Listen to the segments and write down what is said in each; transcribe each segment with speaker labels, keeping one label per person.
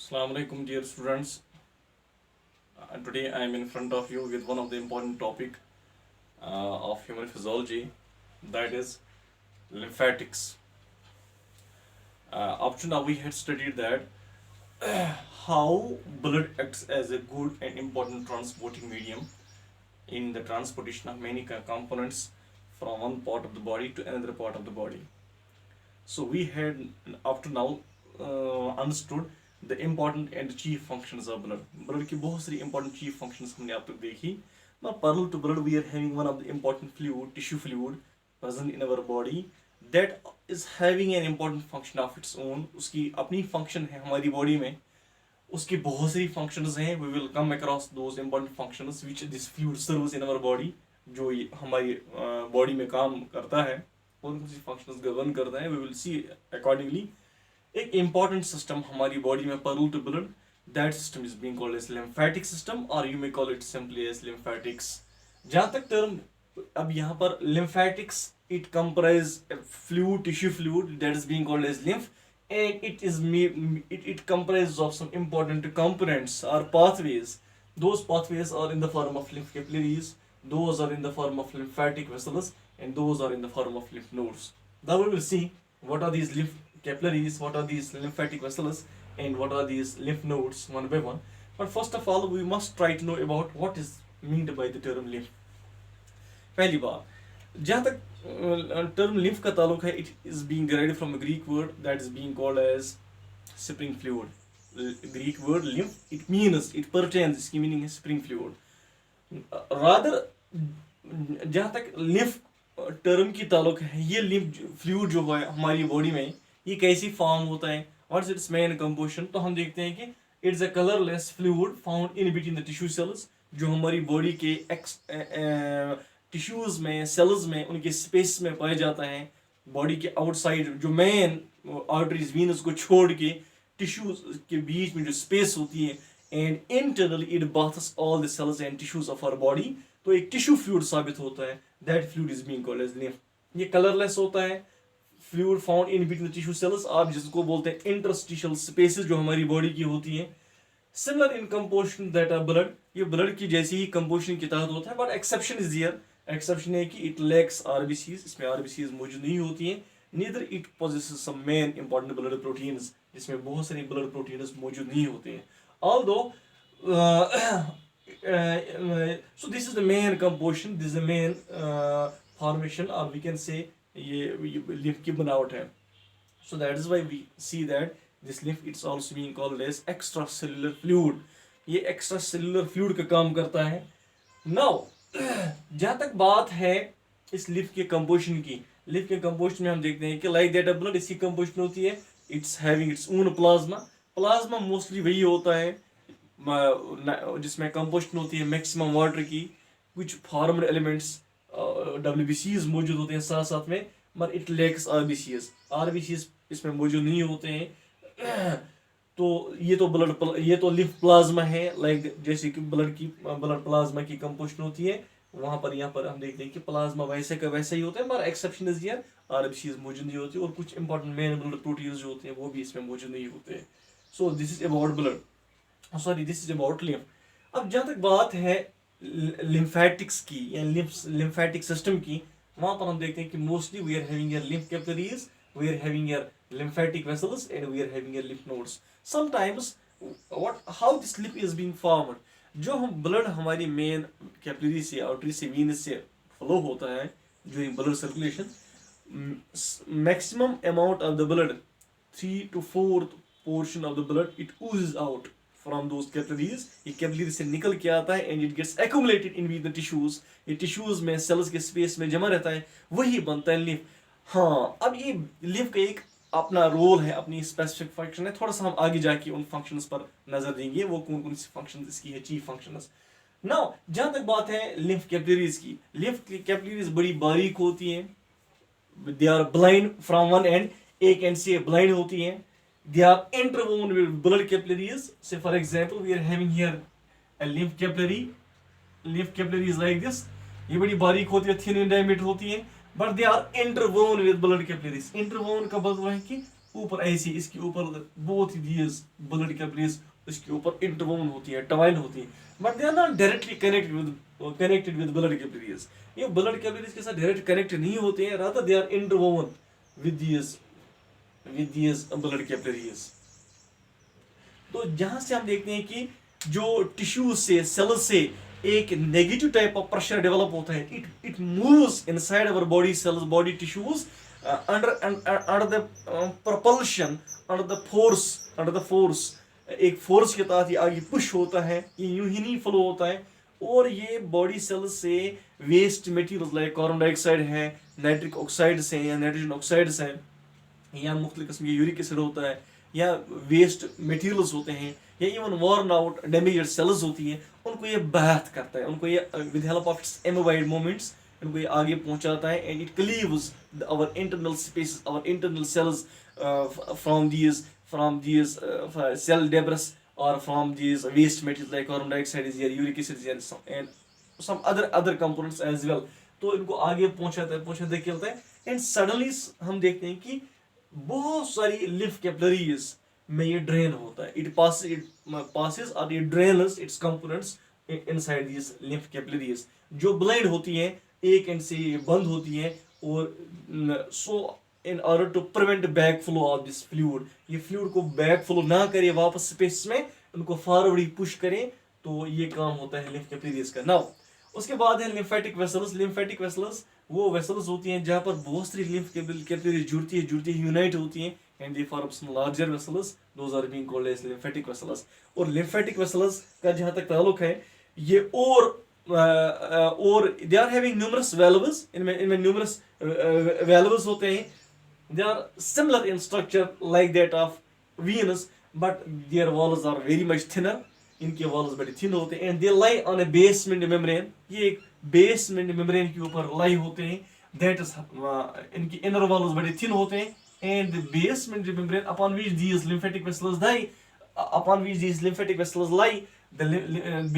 Speaker 1: Assalamu alaikum, dear students. Today I am in front of you with one of the important topic of human physiology, that is lymphatics. Up to now we had studied that how blood acts as a good and important transporting medium in the transportation of many components from one part of the body to another part of the body. So we had up to now understood the important and chief functions of blood. Blood की बहुत सारी important chief functions हमने अब तक देखी. Now parallel to blood we are having one of the important fluid, tissue fluid present in our body that is having an important function of its own. उसकी अपनी function है हमारी body में. उसकी बहुत सारी functions हैं. We will come across those important functions which this fluid serves in our body. जो हमारी body में काम करता है. कौन कौन सी फंक्शंस गवर्न करता है वी विल सी अकॉर्डिंगली. एक इंपॉर्टेंट सिस्टम हमारी बॉडी में parallel to blood, that system is being called as lymphatic system और you may call it simply as lymphatics. जहाँ तक टर्म अब यहाँ पर lymphatics it comprise fluid, tissue fluid that is being called as lymph, and it comprises of some important components or pathways. Those pathways are in the form of lymph capillaries, those are in the form of lymphatic vessels, and those are in the form of lymph nodes. Now we will see what are these lymph capillaries, what are these lymphatic vessels, and what are these lymph nodes one by one. But first of all we must try to know about what is meant by the term lymph. पहली बात, जहाँ तक term lymph का ताल्लुक है, it is being derived from a Greek word that is being called as spring fluid. Greek word lymph, it means, it pertains, इसकी meaning है spring fluid. Rather, जहाँ तक lymph टर्म की ताल्लुक है, ये लिम्फ फ्लूइड जो है हमारी बॉडी में ये कैसी फॉर्म होता है, व्हाट्स इट्स मेन कंपोजिशन, तो हम देखते हैं कि it's a colourless fluid found in between the tissue sales. जो हमारी बॉडी के टिश्यूज में, सेल्स में, उनके स्पेस में पाया जाता है. बॉडी के आउटसाइड जो मेन आर्टरीज वीनस को छोड़ के टिश्यूज के बीच में जो स्पेस होती है, and internally it bathes all the cells and tissues of our body, तो एक टिश्यू फ्लूइड साबित होता है. That fluid is being called as lymph. ये कलरलेस होता है, fluid found in between the tissue cells, आप जिसको बोलते हैं इंटरस्टिशियल स्पेसेस जो हमारी बॉडी की होती हैं. Similar in composition that are blood, ये ब्लड की जैसी ही कंपोजिशन के तहत होता है, but exception is here. Exception है कि इट लैक्स आरबीसीज, इसमें आरबीसीज मौजूद नहीं होती हैं. Neither it possesses some main important blood proteins, जिसमें बहुत सारे ब्लड प्रोटीन्स मौजूद नहीं होते हैं. Although so this is the main composition, this is the main formation, or we can say ये lymph की बनावट है. So that is why we see that this lymph it's also being called as extracellular fluid. ये extracellular fluid का काम करता है. Now जहाँ तक बात है इस lymph के composition की, lymph के composition में हम देखते हैं कि like that of blood इसकी composition होती है, it's having its own plasma. Plasma mostly वही होता है जिसमें कंपोजिशन होती है मैक्सिमम वाटर की. कुछ फॉर्मड एलिमेंट्स WBCs मौजूद होते हैं साथ साथ में, मगर इट लैक्स आरबीसीज इसमें मौजूद नहीं होते हैं. तो ये तो लिम्फ प्लाज्मा है, लाइक जैसे कि ब्लड प्लाज्मा की कंपोजिशन होती है. वहाँ पर यहाँ पर हम देखते हैं कि प्लाज्मा वैसे का वैसा ही होता है, मगर एक्सेप्शन इज हियर, आरबीसीज मौजूद नहीं होती और कुछ इंपॉर्टेंट मेन ब्लड प्रोटीन्स जो होते हैं वो भी इसमें मौजूद नहीं होते हैं. सो this is about blood, sorry this is about lymph. अब जहाँ तक बात है लिम्फेटिक्स की या लिम्फेटिक सिस्टम की, वहाँ पर हम देखते हैं कि mostly we are having your lymph capillaries, we are having your lymphatic vessels, and we are having your lymph nodes. Sometimes how this lymph is being formed, जो हम ब्लड हमारी मेन कैपिलरी से, आर्टरी से, Venus से flow होता है during blood circulation, maximum amount of the blood 3 to 4 portion of the blood it oozes out from those capillaries. ये capillaries से निकल के आता है and it gets accumulated in the tissues. ये tissues में cells के space में जमा रहता है, वही बनता है lymph. हाँ, अब ये lymph का एक अपना रोल है, अपनी स्पेसिफिक फंक्शन है. थोड़ा सा हम आगे जाके उन फंक्शंस पर नजर देंगे, वो कौन कौन सी फंक्शंस इसकी है, चीफ फंक्शंस. नाउ जहाँ तक बात है lymph capillaries की, lymph capillaries बड़ी बारीक होती हैं. They are blind from one end, एक एंड से ब्लाइंड होती हैं. They are interwoven with blood capillaries. Say for example, we are having here a lymph capillary. Lymph capillary is like this. ये बड़ी बारीक होती है, thin in diameter होती है, but they are interwoven with blood capillaries. Interwoven का मतलब है कि ऊपर ऐसी इसके ऊपर बोथ दीज ब्लड कैपिलरीज इसके ऊपर इंटरवोवन होती है, टवाइन होती है, but they are not directly connected with blood capillaries. ये ब्लड कैपिलरीज के साथ डायरेक्ट कनेक्ट नहीं होते हैं, rather they are interwoven with these blood capillaries. तो जहां से हम देखते हैं कि जो टिश्यूज से, सेल्स से एक negative type of pressure develop होता है, it moves inside our body cells, body tissues under the propulsion, under the force, एक फोर्स के तहत ये आगे पुश होता है, ये यूं ही नहीं फ्लो होता है। और ये बॉडी सेल्स से waste material like carbon dioxide है, नाइट्रिक ऑक्साइड्स हैं या नाइट्रोजन ऑक्साइड्स हैं, या मुख्तलिफ किस्म के यूरिक एसिड होता है, या वेस्ट मटेरियल्स होते हैं, या even worn out damaged cells होती हैं, उनको ये बाथ करता है, उनको ये with help of its amoeboid movements इनको ये आगे पहुंचाता है, and it cleaves our internal spaces, our internal cells from these cell debris or from these waste materials like carbon dioxide is here, uric acid is and some other components as well। तो इनको आगे पहुंचाते क्या होता है, and suddenly हम देखते हैं कि बहुत सारी लिम्फ कैपिलरीज में ये ड्रेन होता है, इट passes और it drains its components inside these lymph capillaries। जो ब्लाइंड होती हैं एक एंड से बंद होती हैं, और सो in order to prevent back flow of this fluid, ये फ्लूइड को बैक फ्लो ना करे वापस स्पेस में, उनको फॉरवर्ड ही पुश करें, तो ये काम होता है लिम्फ कैपिलरीज का। नाउ उसके बाद है लिम्फेटिक वेसल्स। लिम्फेटिक वेसल्स वो वेसल्स होती हैं जहाँ पर बहुत सारी लिम्फ कैपिलरीज जुड़ती है यूनाइट होती हैं, and they form some larger vessels, those are being called as lymphatic vessels. और लिम्फेटिक वेसल्स का जहाँ तक ताल्लुक है, ये और they are having numerous valves, इनमें न्यूमरस वेल्व्स होते हैं। They are similar in structure like that of Venus, but their walls are very much thinner. इनके walls बड़े thin होते हैं, and they lie on a basement membrane। ये एक basement membrane के ऊपर lie होते हैं। That is इनकी inner walls बड़े thin होते हैं, and the basement membrane upon which these lymphatic vessels lie, the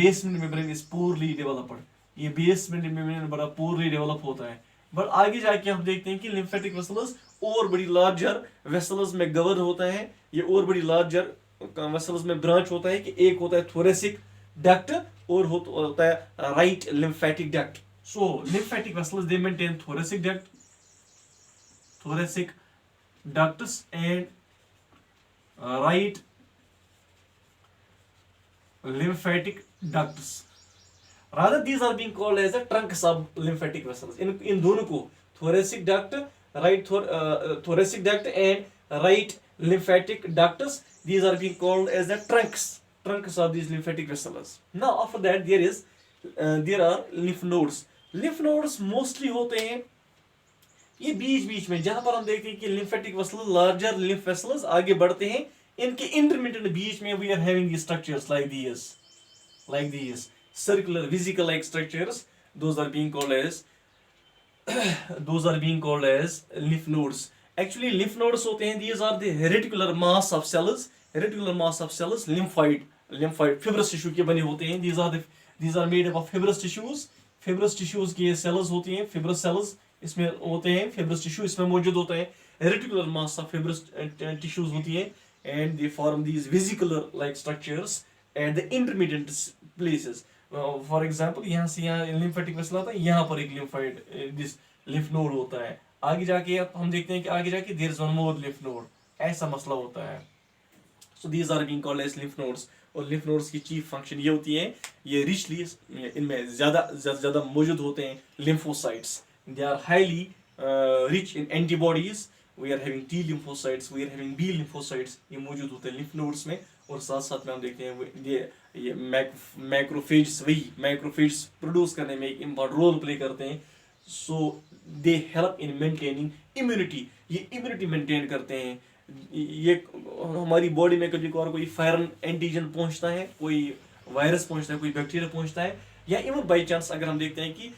Speaker 1: basement membrane is poorly developed। ये basement membrane बड़ा poorly develop होता है। बट आगे जाके हम देखते हैं कि लिम्फेटिक वेसल्स और बड़ी लार्जर वेसल्स में गवर्न होता है, ये और बड़ी लार्जर वेसल्स में ब्रांच होता है, कि एक होता है थोरेसिक डक्ट और होता है right lymphatic duct. So lymphatic vessels they maintain thoracic ducts and right lymphatic ducts, rather these are being called as the trunks of lymphatic vessels। इन दोनों को thoracic duct, thoracic duct and right lymphatic ducts, these are being called as the trunks of these lymphatic vessels। Now after that there are lymph nodes। lymph nodes mostly होते हैं ये बीच में, जहां पर हम देखते हैं कि lymphatic vessels, larger lymph vessels आगे बढ़ते हैं, इनके इंटरमीडिएट बीच में we are having these structures like these circular vesicle like structures, those are being called as lymph nodes। actually lymph nodes होते हैं, these are the reticular mass of cells, lymphoid fibrous tissue के बने होते हैं। these are made up of fibrous tissues की cells होती हैं, fibrous cells इसमें होते हैं, fibrous tissue इसमें मौजूद होता है, reticular mass of fibrous tissues होती है, and they form these vesicular like structures at the intermediate places। for example यहाँ से यहाँ lymphatic vessel आता है, यहाँ पर एक lymph node होता है, आगे जाके हम देखते हैं कि आगे जाके there is one more lymph node, ऐसा मसला होता है। so these are being called as lymph nodes। और lymph nodes की chief function ये होती है, ये richly इनमें ज़्यादा मौजूद होते हैं lymphocytes। they are highly rich in antibodies। we are having T lymphocytes, we are having B lymphocytes, ये मौजूद होते हैं lymph nodes में। और साथ में हम देखते हैं ये मैक्रोफेज प्रोड्यूस करने में एक इम्पॉर्टेंट रोल प्ले करते हैं। So they help in maintaining immunity, ये इम्यूनिटी मेंटेन करते हैं। ये हमारी बॉडी में कभी कोई फॉरेन एंटीजन पहुंचता है, कोई वायरस पहुंचता है, कोई बैक्टीरिया पहुंचता है, या इवन बाई चांस अगर हम देखते हैं कि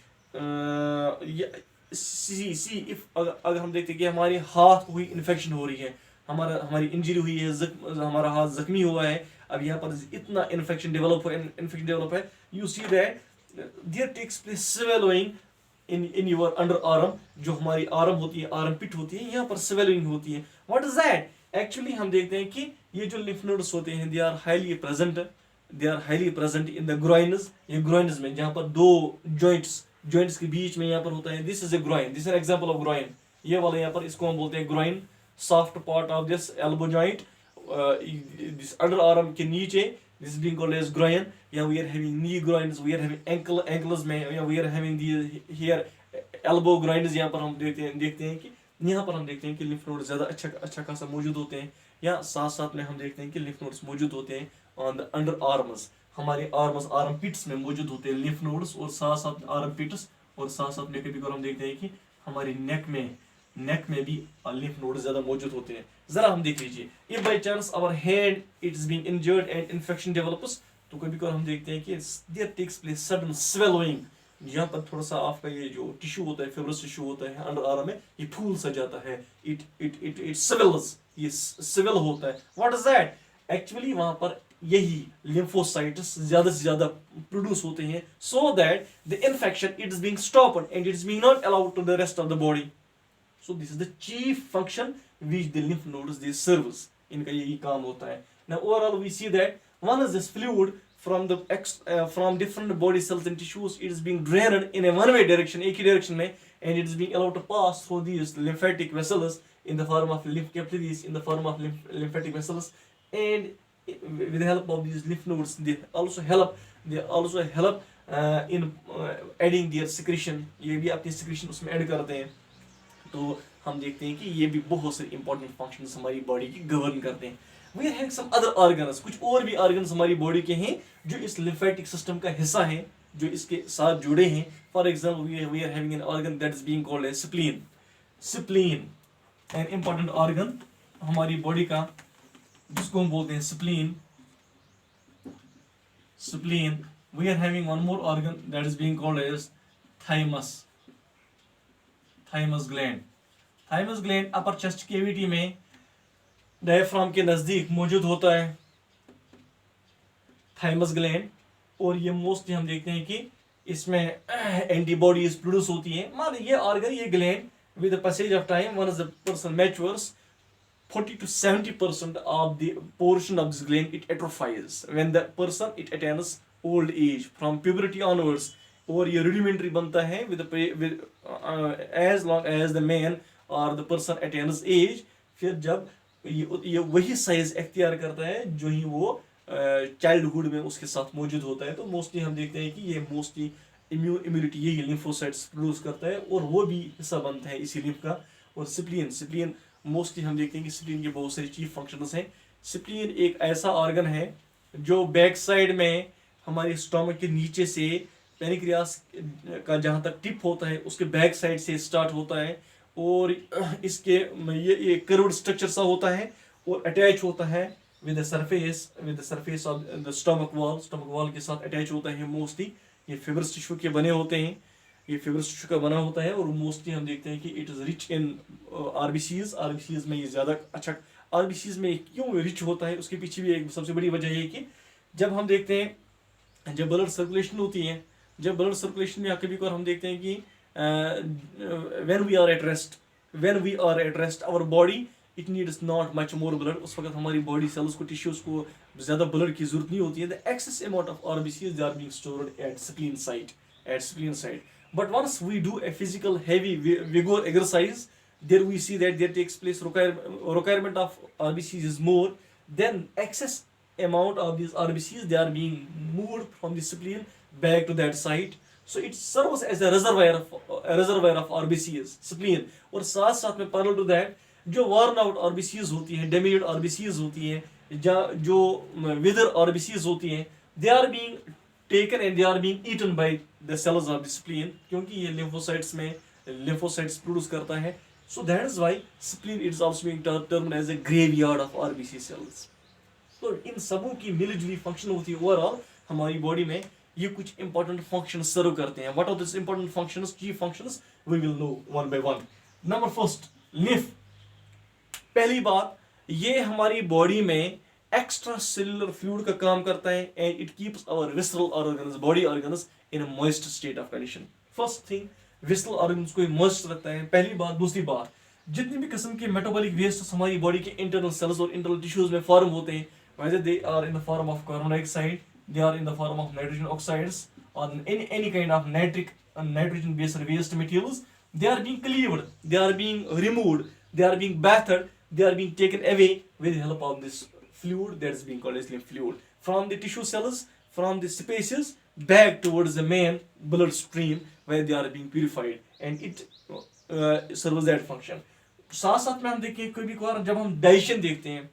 Speaker 1: अगर हम देखते हैं कि हमारे हाथ को कोई इन्फेक्शन हो रही है, हमारी इंजरी हुई है, हमारा हाथ जख्मी हुआ है, अब यहाँ पर इतना इन्फेक्शन डेवलप है, you see that there takes place swelling in your under arm. जो हमारी आर्म होती है, आर्म पिट होती है, यहाँ पर स्वेलोइंग होती है। What is that? एक्चुअली हम देखते हैं कि ये जो लिम्फ नोड्स होते हैं they are highly present in the groins, ये ग्रोइन्स में जहाँ पर दो जॉइंट्स के बीच में यहाँ पर होता है, this is a groin, this is an example of groin, ये वाला यहाँ पर इसको हम बोलते हैं groin, soft part of this elbow joint, this under arm के नीचे, this is being called as groin, या we are having knee groins, we are having ankles में, या we are having the here elbow groins, यहाँ पर हम देखते हैं कि यहाँ पर हम देखते हैं कि लिम्फ नोड ज़्यादा अच्छा खासा मौजूद होते हैं, या साथ साथ में हम देखते हैं कि लिम्फ नोड्स मौजूद होते हैं ऑन द अंडर आर्म्स, हमारे आर्म पिट्स में मौजूद होते हैं लिम्फ नोड्स, और साथ साथ आर्म पिट्स, और साथ साथ में कभी कभी हम देखते हैं कि हमारी नेक में भी लिम्फ नोड ज़्यादा मौजूद होते हैं। ज़रा हम देख लीजिए, if by chance our hand it is being injured and infection develops, तो कभी कभी हम देखते हैं कि there takes place sudden swelling, यहाँ पर थोड़ा सा आपका ये जो टिश्यू होता है, फिब्रस टिश्यू होता है अंडर आर्म में, ये फूल सा जाता है, इट स्वेल्स, ये स्वेल होता है। What is that? एक्चुअली वहां पर यही लिम्फोसाइट्स ज्यादा से ज्यादा प्रोड्यूस होते हैं, so that the infection it is being stopped and it is being not allowed to the rest of the body. So this is the chief function which the lymph nodes they serves, इनका यही काम होता है। Now overall we see that one is this fluid from different body cells and tissues, it is being drained in a one way direction, एक ही direction में, and it is being allowed to pass through these lymphatic vessels in the form of lymph capillaries, in the form of lymphatic vessels, and with the help of these lymph nodes they also help in adding their secretion, ये भी अपनी secretion उसमें add करते हैं। तो हम देखते हैं कि ये भी बहुत से important functions हमारी body की govern करते हैं। We are having some other organs, कुछ और भी organs हमारी बॉडी के हैं जो इस lymphatic system का हिस्सा हैं, जो इसके साथ जुड़े हैं। For example, we are having an organ that is being called as spleen. Spleen, an important organ हमारी बॉडी का, जिसको हम बोलते हैं spleen. Spleen. We are having one more organ that is being called as thymus. Thymus gland. Thymus gland upper chest cavity में diaphragm के नज़दीक मौजूद होता है थाइमस ग्लैंड, और ये मोस्टली हम देखते हैं कि इसमें एंटीबॉडीज प्रोड्यूस होती हैं। मान ये ऑर्गन, ये gland with the passage of time once the person matures 40 to 70% of the portion of this gland it atrophies when the person it attains old age from puberty onwards, और ये rudimentary बनता है with as long as the man or the person attains age, फिर जब ये वही size एक्तियार करता है जो ही वो चाइल्डहुड में उसके साथ मौजूद होता है। तो मोस्टली हम देखते हैं कि ये मोस्टली इम्यूनिटी यही लिम्फोसाइट्स प्रोड्यूस करता है, और वो भी हिस्सा बनता है इसी लिम्फ का। और स्प्लीन मोस्टली हम देखते हैं कि स्प्लीन के बहुत सारे चीफ फंक्शंस हैं। स्प्लीन एक ऐसा ऑर्गन है जो बैक साइड में हमारे स्टोमक के नीचे से पैनक्रियास का जहाँ तक टिप होता है उसके बैक साइड से स्टार्ट होता है, और इसके ये कर्व्ड स्ट्रक्चर सा होता है और अटैच होता है with the surface of the stomach wall के साथ अटैच होता है। मोस्टली ये फिब्रस टिश्यू के बने होते हैं, ये फिब्रस टिश्यू का बना होता है, और मोस्टली हम देखते हैं कि it is rich in RBCs में ये ज़्यादा अच्छा। आरबीसीज में क्यों रिच होता है उसके पीछे भी एक सबसे बड़ी वजह ये कि जब हम देखते हैं जब ब्लड सर्कुलेशन होती है, जब ब्लड सर्कुलेशन में कभी हम देखते हैं कि when we are at rest our body it needs not much more blood, उस वक्त हमारी बॉडी सेल्स को टिश्यूज को ज़्यादा ब्लड की जरूरत नहीं होती है। the excess amount of RBCs they are being stored at spleen site, but once we do a physical heavy vigor exercise, there we see that there takes place requirement of RBCs is more, then excess amount of these RBCs they are being moved from the spleen back to that site, so it serves as a reservoir of RBCs spleen। और साथ साथ में parallel to that जो worn out RBCs होती हैं, damaged RBCs होती हैं, जो wither RBCs होती हैं, they are being taken and they are being eaten by the cells of the spleen, क्योंकि ये lymphocytes produce करता है। So that is why spleen is also being termed as a graveyard of RBC cells। तो इन सबों की मिलजुली function होती है overall हमारी बॉडी में, ये कुछ इंपॉर्टेंट फंक्शन सर्व करते हैं। What are this important functions, की functions, we will know one by one. Number first, lymph. पहली बात, ये हमारी बॉडी में एक्स्ट्रा सेलुलर फ्लूइड का काम करता है and it keeps our visceral organs, body organs in a moist state of condition. First thing, visceral organs को मॉइस्ट रखता है, पहली बात। दूसरी बात, जितनी भी किस्म के मेटाबॉलिक वेस्ट हमारी बॉडी के इंटरनल सेल्स और इंटरनल टिश्यूज में फॉर्म होते हैं, whether they are in the form of carbon dioxide, they are in the form of nitrogen oxides, or any kind of nitrogen based waste materials, they are being cleaved, they are being removed, they are being bathed, they are being taken away with the help of this fluid that is being called as lymph fluid from the tissue cells, from the spaces back towards the main blood stream where they are being purified, and it serves that function. साथ साथ में हम देखें कभी कभार जब हम digestion देखते हैं,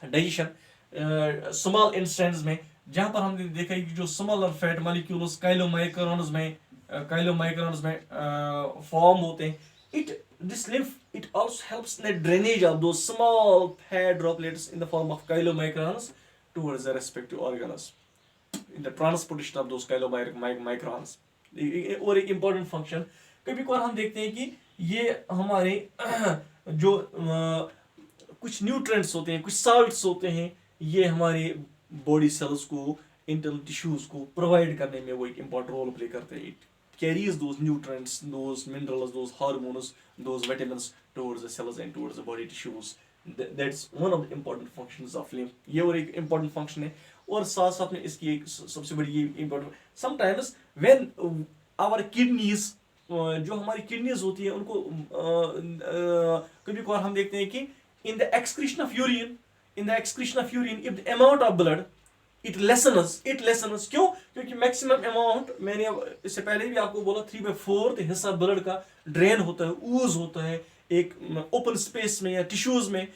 Speaker 1: डाइजेशन स्मॉल इंस्टेंट्स में जहाँ पर हमने देखा कि जो स्मॉलर फैट मॉलिक्यूल्स काइलोमाइक्रोन्स में फॉर्म होते हैं, this lymph it also helps in the drainage of those small fat droplets in the form of chylomicrons towards the respective organs, in the transportation of those chylomicrons. और एक important function कभी कभार हम देखते हैं कि ये हमारे जो कुछ न्यूट्रिएंट्स होते हैं, कुछ साल्ट्स होते हैं, ये हमारे बॉडी सेल्स को, इंटरनल टिश्यूज को प्रोवाइड करने में वो एक इम्पॉर्टेंट रोल प्ले करते हैं. It carries those nutrients, those minerals, those hormones, those vitamins towards the cells and towards the body tissues. That's one of the important functions of lymph. ये और एक important function है. और साथ साथ में इसकी एक सबसे बड़ी ये important. Sometimes when our kidneys, जो हमारी kidneys होती है उनको कभी कभार हम देखते हैं कि in the excretion of urine, if the amount of blood it lessens. क्यों? क्योंकि मैक्सिमम अमाउंट, मैंने इससे पहले भी आपको बोला, 3/4 हिस्सा ब्लड का ड्रेन होता है, ऊज होता है एक ओपन स्पेस में या टिश्यूज में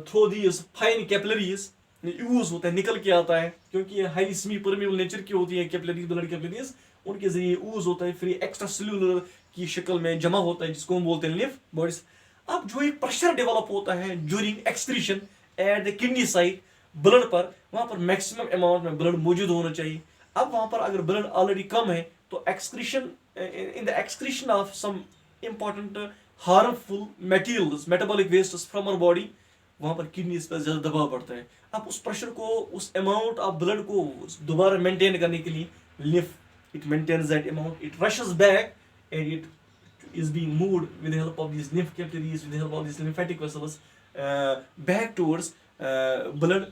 Speaker 1: through these fine capillaries use होता है, निकल के आता है, क्योंकि ये हाईली सेमी परमेबल नेचर की होती है कैपिलरीज, ब्लड कैपिलरीज, उनके जरिए यूज होता है, फिर एक्स्ट्रा सेल्यूलर की शक्ल में जमा होता है जिसको हम बोलते हैं लिम्फ बॉडीज. अब जो एक प्रेशर डेवलप होता है during excretion at the kidney side blood पर, वहां पर मैक्सिमम अमाउंट में ब्लड मौजूद होना चाहिए. अब वहां पर अगर ब्लड ऑलरेडी कम है तो excretion, in the excretion of some important harmful materials, metabolic wastes from our body, वहां पर किडनीज पर ज्यादा दबाव पड़ता है. अब उस प्रेशर को, उस अमाउंट ऑफ ब्लड को दोबारा मेंटेन करने के लिए lymph it maintains that amount, it rushes back and it is being moved with the help of these lymph capillaries, with the help of these lymphatic vessels back towards blood,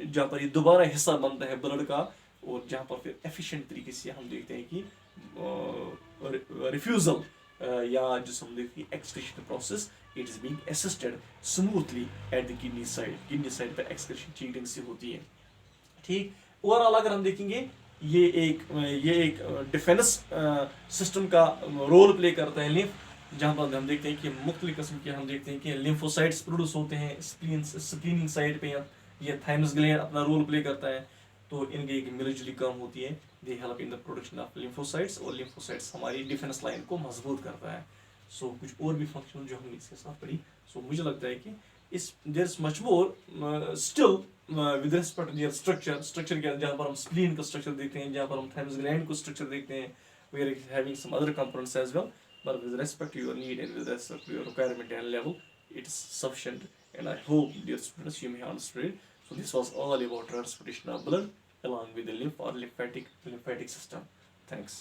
Speaker 1: जहाँ पर ये दोबारा हिस्सा बनता है ब्लड का, और जहाँ पर फिर एफिशिएंट तरीके से हम देखते हैं कि रिफ्यूजल या जिस हम देखते हैं excretion process, it is being assisted smoothly at the kidney side पर एक्सक्रीशन चीटिंग से होती है. ठीक. ओवरऑल अगर हम देखेंगे ये एक डिफेंस सिस्टम का रोल प्ले करता है लिम्फ, जहाँ पर हम देखते हैं कि मुख्तलिफ किस्म के हम देखते हैं कि लिम्फोसाइट्स प्रोड्यूस होते हैं स्प्लीनिंग साइड पे, ये थाइमस ग्लैंड अपना रोल प्ले करता है, तो इनकी एक मिलजुली काम होती है, दे help in the production of lymphocytes, और लिम्फोसाइट्स हमारी डिफेंस लाइन को मजबूत करता है. सो कुछ और भी फंक्शन जो हमने इसके साथ पढ़ी, सो मुझे लगता है कि इस there is much more still with respect to their structure के, जहाँ पर हम स्प्लीन का स्ट्रक्चर देखते हैं, जहाँ पर हम थाइमस ग्लैंड को स्ट्रक्चर देखते हैं, we are having some other components as well, but with respect to your need and with respect to your requirement and level, it is sufficient, and I hope dear students you may understand it. So this was all about transportation of blood along with the lymph or lymphatic system. Thanks.